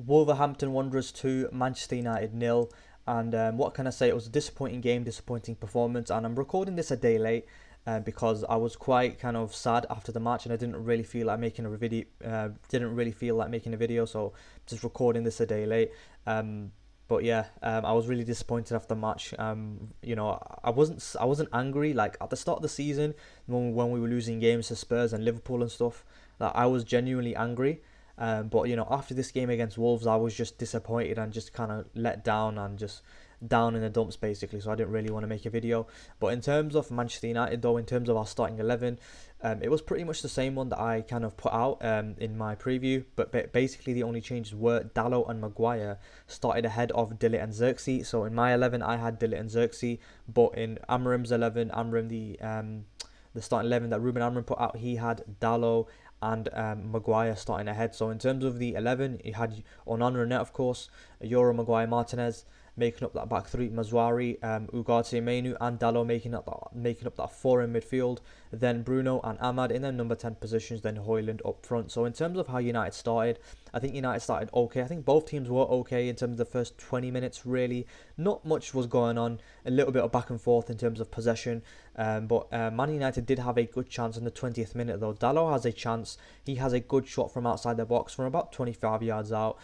Wolverhampton Wanderers 2, Manchester United nil. And what can I say? It was a disappointing game, disappointing performance. And I'm recording this a day late because I was quite kind of sad after the match, and I didn't really feel like making a video. So just recording this a day late. But yeah, I was really disappointed after the match. I wasn't angry like at the start of the season when we were losing games to Spurs and Liverpool and stuff. Like I was genuinely angry. But after this game against Wolves, I was just disappointed and just kind of let down and just down in the dumps basically. So I didn't really want to make a video. But in terms of Manchester United, though, in terms of our starting 11, it was pretty much the same one that I kind of put out in my preview. But basically, the only changes were Dalot and Maguire started ahead of Dillet and Xerxes. So in my 11, I had Dillet and Xerxes, but in Amram's 11, the starting 11 that Ruben Amram put out, he had Dalot and Maguire starting ahead. So in terms of the 11, he had Onana and net, of course, Euro, Maguire, Martinez making up that back three, Mazwari, Ugarte, Mainu, and Dalot making up that four in midfield. Then Bruno and Ahmad in their number 10 positions. Then Højlund up front. So in terms of how United started, I think United started okay. I think both teams were okay in terms of the first 20 minutes. Really, not much was going on. A little bit of back and forth in terms of possession. But Man United did have a good chance in the 20th minute though. Dalot has a chance. He has a good shot from outside the box from about 25 yards out,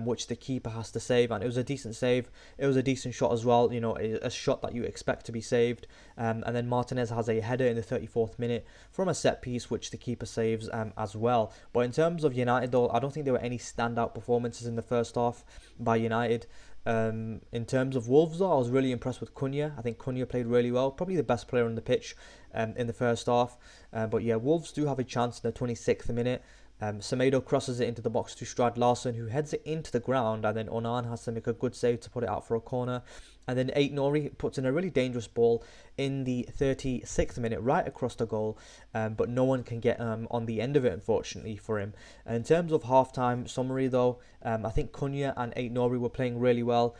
which the keeper has to save, and it was a decent save. It was a decent shot as well. A shot that you expect to be saved. And then Martinez has a header in the 34th minute from a set piece, which the keeper saves as well. But in terms of United though, I don't think there were any standout performances in the first half by United. In terms of Wolves though, I was really impressed with Cunha. I think Cunha played really well, probably the best player on the pitch in the first half. But yeah, Wolves do have a chance in the 26th minute. Semedo crosses it into the box to Strad Larsen, who heads it into the ground, and then Onan has to make a good save to put it out for a corner. And then Nori puts in a really dangerous ball in the 36th minute right across the goal, but no one can get on the end of it, unfortunately for him. And in terms of halftime summary though, I think Cunha and Nori were playing really well.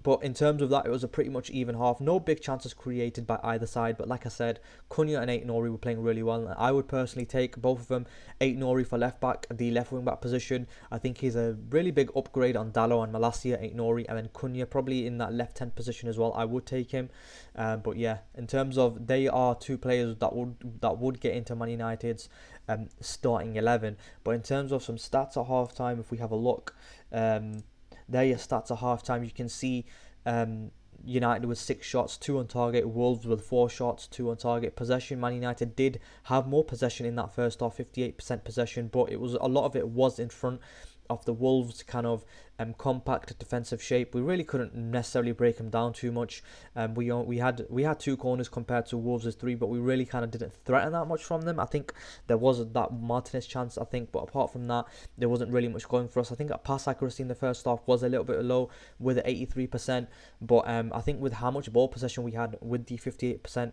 But in terms of that, it was a pretty much even half. No big chances created by either side. But like I said, Cunha and Nori were playing really well. I would personally take both of them. Nori for left back, the left wing back position. I think he's a really big upgrade on Dalot and Malacia. Nori, and then Cunha probably in that left hand position as well. I would take him. But yeah, in terms of, they are two players that would get into Man United's starting 11. But in terms of some stats at half time, if we have a look. There are your stats at halftime. You can see United with 6 shots, 2 on target. Wolves with 4 shots, 2 on target. Possession, Man United did have more possession in that first half, 58% possession, but a lot of it was in front of the Wolves' kind of compact defensive shape. We really couldn't necessarily break them down too much. We had 2 corners compared to Wolves' 3, but we really kind of didn't threaten that much from them. I think there was that Martinez chance, but apart from that, there wasn't really much going for us. I think our pass accuracy in the first half was a little bit low with 83%, but I think with how much ball possession we had with the 58%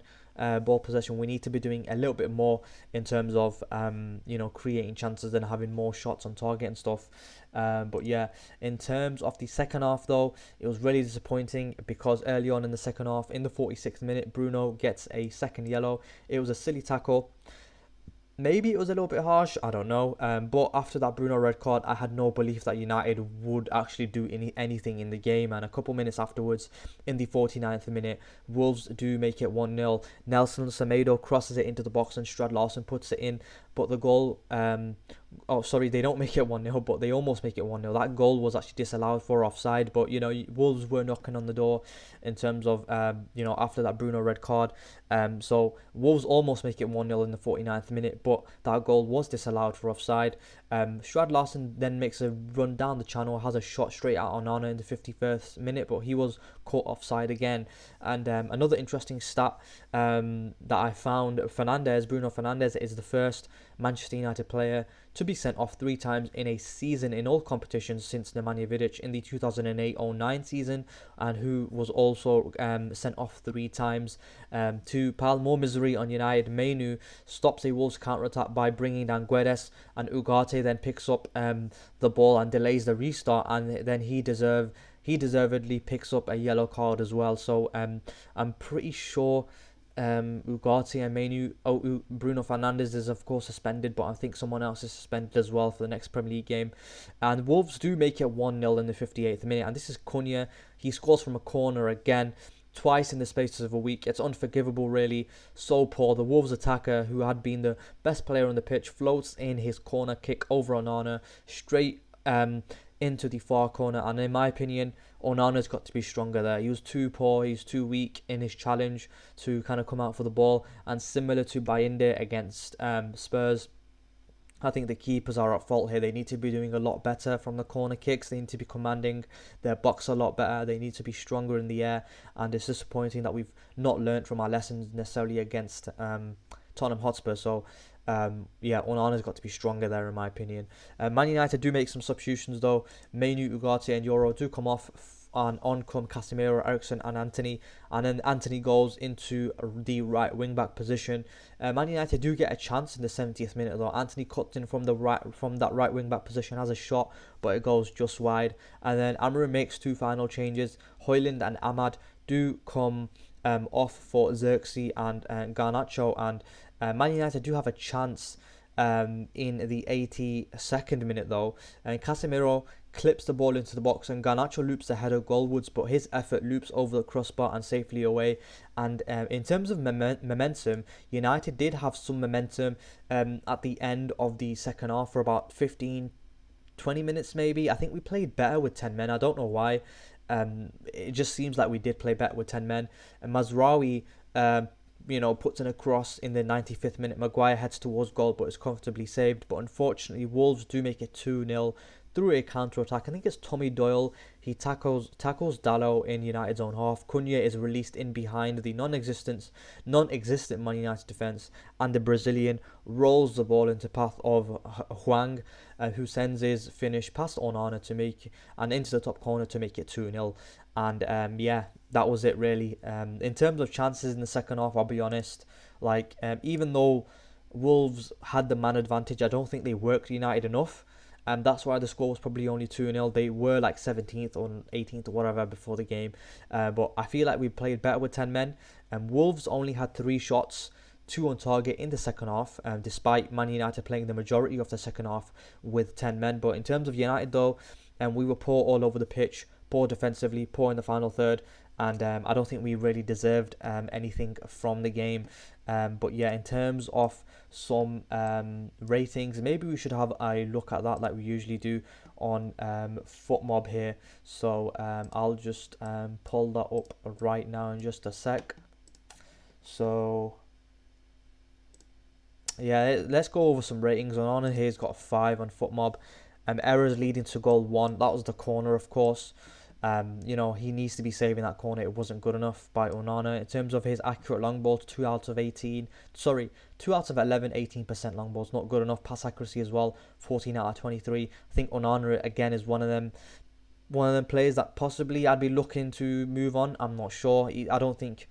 ball possession, we need to be doing a little bit more in terms of creating chances and having more shots on target and stuff. But yeah, in terms of the second half though, it was really disappointing because early on in the second half, in the 46th minute, Bruno gets a second yellow. It was a silly tackle. Maybe it was a little bit harsh, I don't know. But after that Bruno red card, I had no belief that United would actually do anything in the game. And a couple minutes afterwards, in the 49th minute, Wolves do make it 1-0. Nelson Semedo crosses it into the box and Strad Larsen puts it in. But the goal, they don't make it 1-0, but they almost make it 1-0. That goal was actually disallowed for offside. But, Wolves were knocking on the door in terms of, after that Bruno red card. So Wolves almost make it 1-0 in the 49th minute, but that goal was disallowed for offside. Strad Larsen then makes a run down the channel, has a shot straight out on Onana in the 51st minute, but he was caught offside again. And another interesting stat that I found, Bruno Fernandes is the first Manchester United player to be sent off 3 times in a season in all competitions since Nemanja Vidic in the 2008-09 season, and who was also sent off 3 times to pile more misery on United. Mainu stops a Wolves counter-attack by bringing down Guedes, and Ugarte then picks up the ball and delays the restart, and then he deservedly picks up a yellow card as well. So I'm pretty sure Ugarte and Mainu. Oh, Bruno Fernandes is of course suspended, but I think someone else is suspended as well for the next Premier League game. And Wolves do make it 1-0 in the 58th minute, and this is Cunha. He scores from a corner again, twice in the space of a week. It's unforgivable, really. So poor. The Wolves attacker, who had been the best player on the pitch, floats in his corner kick over Onana straight into the far corner, and in my opinion, Onana's got to be stronger there. He was too poor, he's too weak in his challenge to kind of come out for the ball, and similar to Bayinde against Spurs, I think the keepers are at fault here. They need to be doing a lot better from the corner kicks. They need to be commanding their box a lot better. They need to be stronger in the air, and it's disappointing that we've not learnt from our lessons necessarily against Tottenham Hotspur. So Onana's got to be stronger there in my opinion. Man United do make some substitutions though. Mainu, Ugarte and Euro do come off, and on come Casemiro, Eriksen and Antony, and then Antony goes into the right wing back position. Man United do get a chance in the 70th minute though. Antony cuts in from that right wing back position, has a shot, but it goes just wide. And then Amorim makes two final changes. Højlund and Ahmad do come off for Xerxes and Garnacho, and Man United do have a chance in the 82nd minute though, and Casemiro clips the ball into the box and Garnacho loops the header goalwards, but his effort loops over the crossbar and safely away. And in terms of momentum, United did have some momentum at the end of the second half for about 15-20 minutes maybe. I think we played better with 10 men. I don't know why. It just seems like we did play better with 10 men. And Mazraoui puts in a cross in the 95th minute. Maguire heads towards goal, but it's comfortably saved. But unfortunately, Wolves do make it 2-0 through a counter-attack. I think it's Tommy Doyle. He tackles Dalot in United's own half. Cunha is released in behind the non-existent Man United defence, and the Brazilian rolls the ball into path of Hwang, who sends his finish past Onana to make, and into the top corner to make it 2-0. And that was it really. In terms of chances in the second half, I'll be honest, even though Wolves had the man advantage, I don't think they worked United enough. And that's why the score was probably only 2-0. They were like 17th or 18th or whatever before the game. But I feel like we played better with 10 men. And Wolves only had 3 shots, 2 on target in the second half, despite Man United playing the majority of the second half with 10 men. But in terms of United though, we were poor all over the pitch, poor defensively, poor in the final third. And I don't think we really deserved anything from the game. But yeah, in terms of some ratings, maybe we should have a look at that like we usually do on FootMob here. So I'll just pull that up right now in just a sec. So yeah, let's go over some ratings. Onana here's got a 5 on FootMob. Errors leading to goal 1. That was the corner, of course. He needs to be saving that corner. It wasn't good enough by Onana. In terms of his accurate long balls, 2 out of 11, 18% long balls, not good enough. Pass accuracy as well, 14 out of 23. I think Onana again is one of them players that possibly I'd be looking to move on. I'm not sure. I don't think.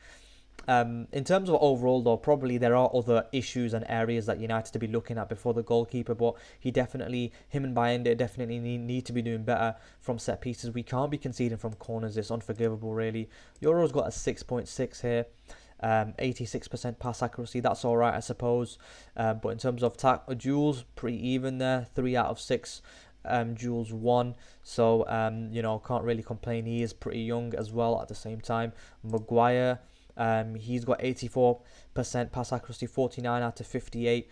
In terms of overall though, probably there are other issues and areas that United to be looking at before the goalkeeper, but him and Bayinde definitely need to be doing better from set pieces. We can't be conceding from corners. It's unforgivable really. Euro's got a 6.6 here, 86% pass accuracy. That's alright I suppose, but in terms of duels, pretty even there, 3 out of 6. Jules 1, so can't really complain. He is pretty young as well at the same time. Maguire, he's got 84% pass accuracy, 49 out of 58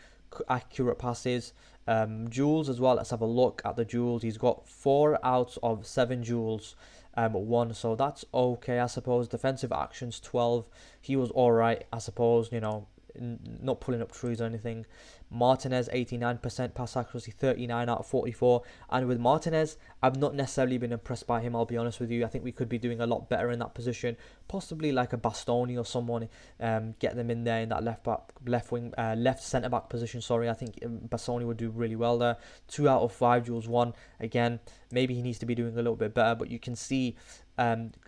accurate passes. Duels as well, let's have a look at the duels. He's got 4 out of 7 duels, 1, so that's okay I suppose. Defensive actions 12, he was alright I suppose, not pulling up trees or anything. Martinez, 89% pass accuracy, 39 out of 44. And with Martinez, I've not necessarily been impressed by him, I'll be honest with you. I think we could be doing a lot better in that position. Possibly like a Bastoni or someone, get them in there in that left centre back position. I think Bastoni would do really well there. 2 out of 5, Jules 1. Again, maybe he needs to be doing a little bit better, but you can see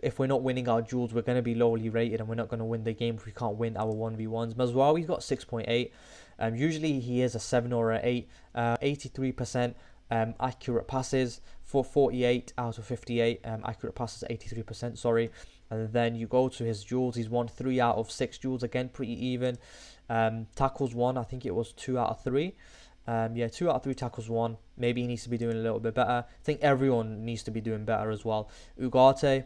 if we're not winning our duels, we're going to be lowly rated, and we're not going to win the game if we can't win our 1v1s. Mazraoui's got 6.8. Usually he is a 7 or an 8. 83% Accurate passes for 48 out of 58. Accurate passes 83%, sorry. And then you go to his duels. He's won 3 out of 6 duels, again pretty even. Tackles won, I think it was 2 out of 3. 2 out of 3 tackles won. Maybe he needs to be doing a little bit better. I think everyone needs to be doing better as well. Ugarte,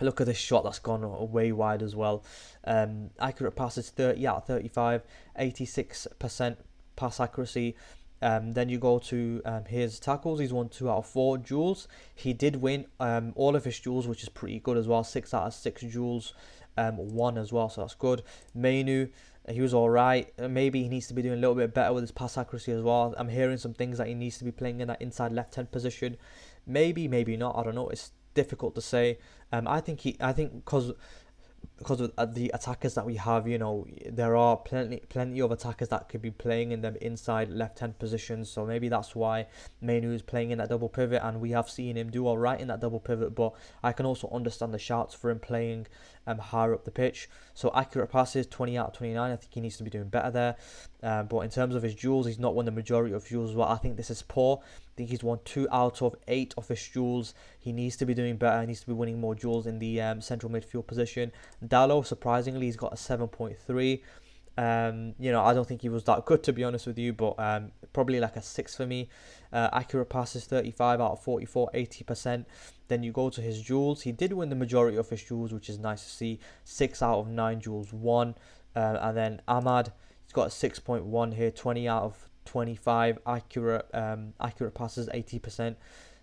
look at this shot that's gone way wide as well. Accurate passes 30 out of 35, 86% pass accuracy. Then you go to his tackles. He's won 2 out of 4 duels. He did win all of his duels, which is pretty good as well. 6 out of 6 duels won as well, so that's good. Mainu, he was alright. Maybe he needs to be doing a little bit better with his pass accuracy as well. I'm hearing some things that he needs to be playing in that inside left-hand position. Maybe not. I don't know. It's difficult to say. I think because of the attackers that we have, there are plenty of attackers that could be playing in them inside left-hand positions. So maybe that's why Mainu is playing in that double pivot, and we have seen him do all right in that double pivot. But I can also understand the shouts for him playing higher up the pitch. So accurate passes 20 out of 29. I think he needs to be doing better there. But in terms of his duels, he's not won the majority of duels as well. I think this is poor. I think he's won 2 out of 8 of his duels. He needs to be doing better. He needs to be winning more duels in the central midfield position. Dallo, surprisingly, he's got a 7.3. I don't think he was that good, to be honest with you, but probably like a 6 for me. Accurate passes 35 out of 44, 80%. Then you go to his duels. He did win the majority of his duels, which is nice to see. 6 out of 9 duels won. And then Ahmad, he's got a 6.1 here, 20 out of 25 accurate passes, 80%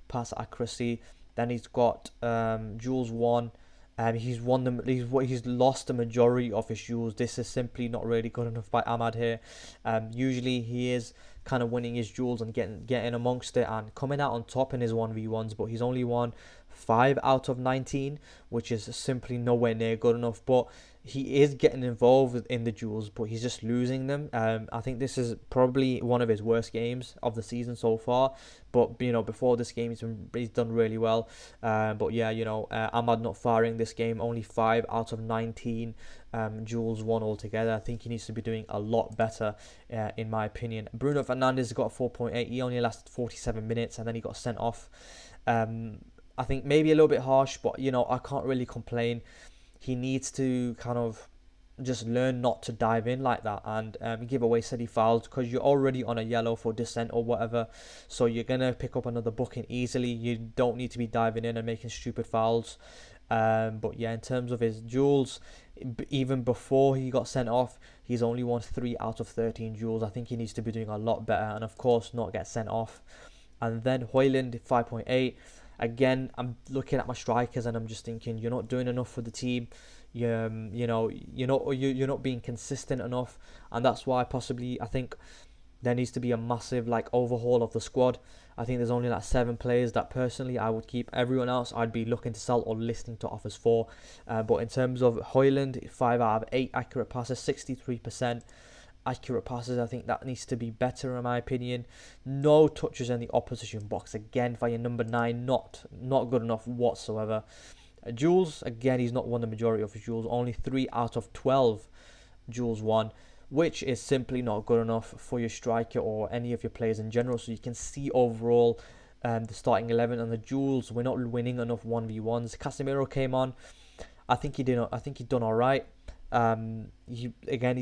pass accuracy. Then he's got duels won. He's lost the majority of his duels. This is simply not really good enough by Ahmad here. Usually he is kind of winning his duels and getting amongst it and coming out on top in his 1v1s, but he's only won 5 out of 19, which is simply nowhere near good enough. But he is getting involved in the duels, but he's just losing them. I think this is probably one of his worst games of the season so far. But before this game, he's done really well. Ahmad not firing this game, only 5 out of 19 duels won altogether. I think he needs to be doing a lot better, in my opinion. Bruno Fernandes got a 4.8. He only lasted 47 minutes and then he got sent off. I think maybe a little bit harsh, but I can't really complain. He needs to kind of just learn not to dive in like that and give away silly fouls, because you're already on a yellow for dissent or whatever, so you're going to pick up another booking easily. You don't need to be diving in and making stupid fouls. In terms of his duels, even before he got sent off, he's only won 3 out of 13 duels. I think he needs to be doing a lot better and of course not get sent off. And then Højlund 5.8. Again, I'm looking at my strikers and I'm just thinking, you're not doing enough for the team. You're not being consistent enough, and that's why possibly I think there needs to be a massive overhaul of the squad. I think there's only 7 players that personally I would keep. Everyone else I'd be looking to sell or listening to offers for. But in terms of Højlund, 5 out of 8 accurate passes, 63%. Accurate passes, I think that needs to be better in my opinion. No touches in the opposition box, again for your number 9, not good enough whatsoever. Duels, again, he's not won the majority of his duels, only 3 out of 12 duels won, which is simply not good enough for your striker or any of your players in general. So you can see overall the starting 11 and the duels, we're not winning enough 1v1s. Casemiro came on. I think he done all right. He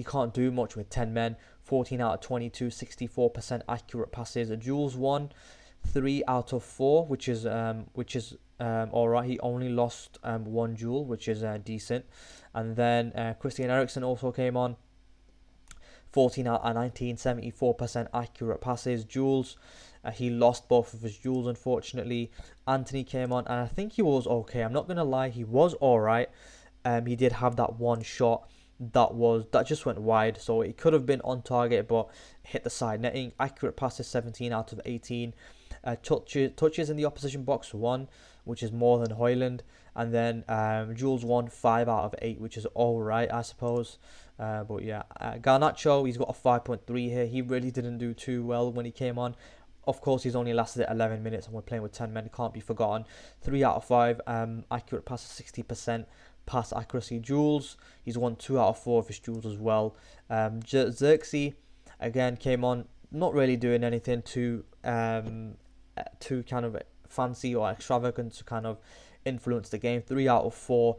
can't do much with 10 men. 14 out of 22, 64% accurate passes. Duels won 3 out of 4, which is all right. He only lost 1 duel, which is decent. And then Christian Eriksen also came on. 14 out of 19, 74% accurate passes. Duels, he lost both of his duels, unfortunately. Anthony came on, and I think he was okay. I'm not going to lie, he was all right. He did have that one shot that just went wide, so it could have been on target, but hit the side netting. Accurate passes, 17 out of 18. Touches in the opposition box, 1, which is more than Højlund. And then duels won 5 out of 8, which is all right, I suppose. Garnacho, he's got a 5.3 here. He really didn't do too well when he came on. Of course, he's only lasted 11 minutes and we're playing with 10 men. Can't be forgotten. 3 out of 5. Accurate passes, 60%. Pass accuracy. Duels, he's won 2 out of 4 of his duels as well. Xerxes, again, came on. not really doing anything too kind of fancy or extravagant to kind of influence the game. 3 out of 4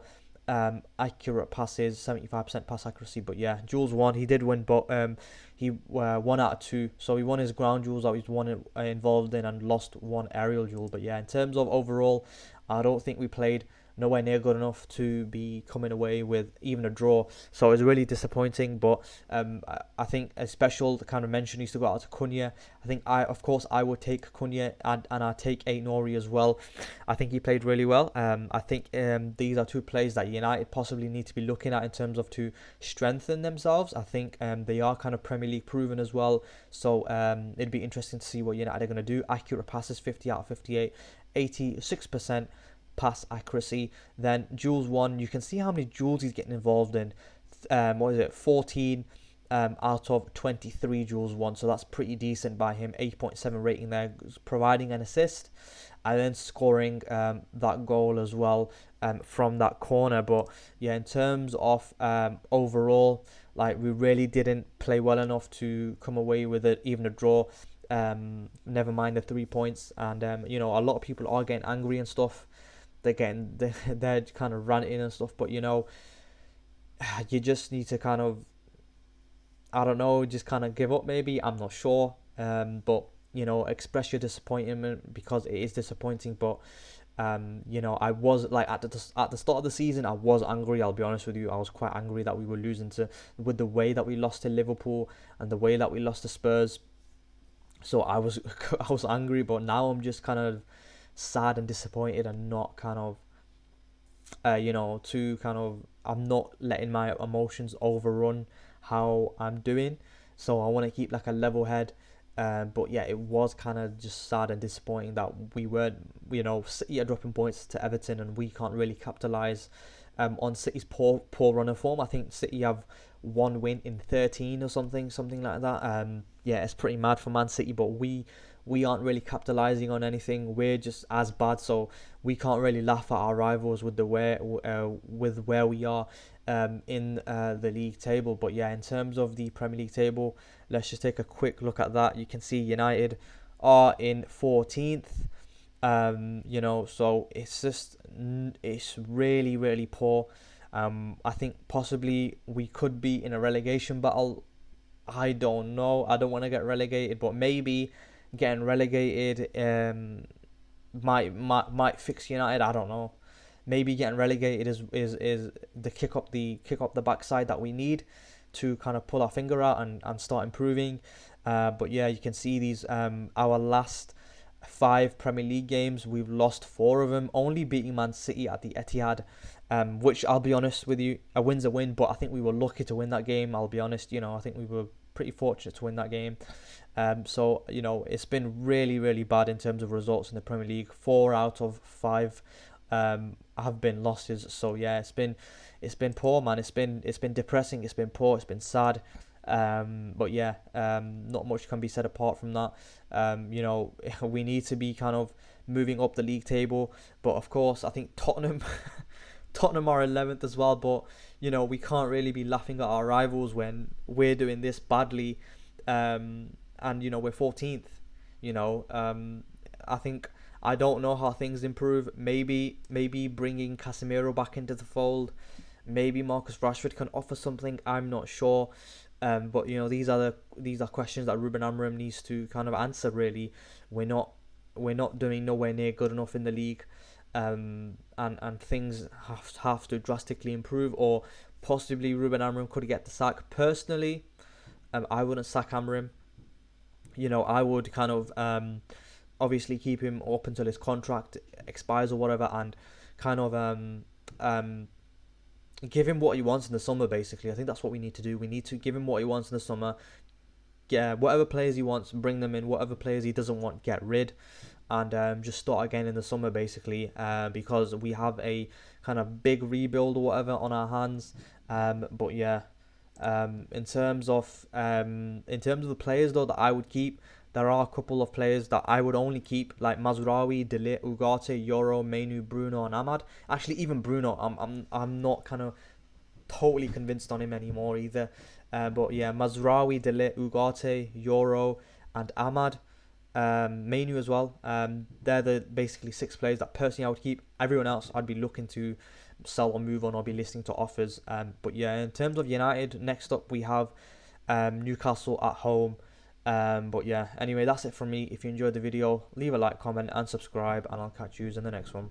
accurate passes, 75% pass accuracy. But yeah, Jules won. He did win, but he 1 out of 2. So he won his ground duels that he's involved in, and lost one aerial duel. But yeah, in terms of overall, I don't think we played nowhere near good enough to be coming away with even a draw. So it's really disappointing. But I think a special kind of mention needs to go out to Cunha. I think of course I would take Cunha, and I take Aït-Nouri as well. I think he played really well. I think these are 2 players that United possibly need to be looking at in terms of to strengthen themselves. I think they are kind of Premier League proven as well. So it'd be interesting to see what United are going to do. Accurate passes, 50 out of 58, 86% pass accuracy. Then Jules won. You can see how many duels he's getting involved in. 14 out of 23 duels won, so that's pretty decent by him. 8.7 rating there, providing an assist and then scoring that goal as well from that corner. But yeah, in terms of overall, like, we really didn't play well enough to come away with it, even a draw. Never mind the 3 points. And a lot of people are getting angry and stuff. They're kind of ranting and stuff, but you just need to kind of, I don't know, just kind of give up maybe. I'm not sure. But express your disappointment, because it is disappointing. But I was like, at the start of the season, I was angry. I'll be honest with you, I was quite angry that we were losing with the way that we lost to Liverpool and the way that we lost to Spurs. So I was angry, but now I'm just kind of sad and disappointed, and not kind of I'm not letting my emotions overrun how I'm doing. So I want to keep like a level head. But yeah, it was kind of just sad and disappointing that we weren't, City are dropping points to Everton, and we can't really capitalise on City's poor run of form. I think City have 1 win in 13 or something like that. Yeah, it's pretty mad for Man City, but we aren't really capitalising on anything. We're just as bad, so we can't really laugh at our rivals with where we are in the league table. But yeah, in terms of the Premier League table, let's just take a quick look at that. You can see United are in 14th. So it's really, really poor. I think possibly we could be in a relegation battle. I don't know. I don't want to get relegated, but maybe getting relegated might fix United. I don't know. Maybe getting relegated is the kick up the backside that we need to kind of pull our finger out and start improving. But yeah, you can see these our last 5 Premier League games, we've lost 4 of them, only beating Man City at the Etihad, which, I'll be honest with you, a win's a win, but I think we were lucky to win that game. I'll be honest, I think we were pretty fortunate to win that game. So it's been really, really bad in terms of results in the Premier League. 4 out of 5 have been losses. So yeah, it's been poor, man. It's been depressing. It's been poor. It's been sad. But yeah, not much can be said apart from that. We need to be kind of moving up the league table. But of course, I think Tottenham are 11th as well. But we can't really be laughing at our rivals when we're doing this badly. And we're 14th. I think, I don't know how things improve. Maybe bringing Casemiro back into the fold. Maybe Marcus Rashford can offer something. I'm not sure. But these are questions that Ruben Amorim needs to kind of answer. Really, we're not doing nowhere near good enough in the league, and things have to drastically improve, or possibly Ruben Amorim could get the sack. Personally, I wouldn't sack Amorim. I would kind of obviously keep him up until his contract expires or whatever, and kind of give him what he wants in the summer. Basically, I think that's what we need to do. We need to give him what he wants in the summer. Yeah, whatever players he wants, bring them in. Whatever players he doesn't want, get rid, and just start again in the summer, basically. Because we have a kind of big rebuild or whatever on our hands. But yeah, in terms of the players though that I would keep, there are a couple of players that I would only keep, like Mazraoui, De Ligt, Ugarte, Yoro, Mainu, Bruno, and Ahmad. Actually, even Bruno, I'm not kind of totally convinced on him anymore either. But yeah, Mazraoui, De Ligt, Ugarte, Yoro, and Ahmad. Mainu as well. They're the basically 6 players that personally I would keep. Everyone else I'd be looking to sell or move on or be listening to offers. But yeah, in terms of United, next up we have Newcastle at home. But yeah, anyway, that's it from me. If you enjoyed the video, leave a like, comment, and subscribe, and I'll catch you in the next one.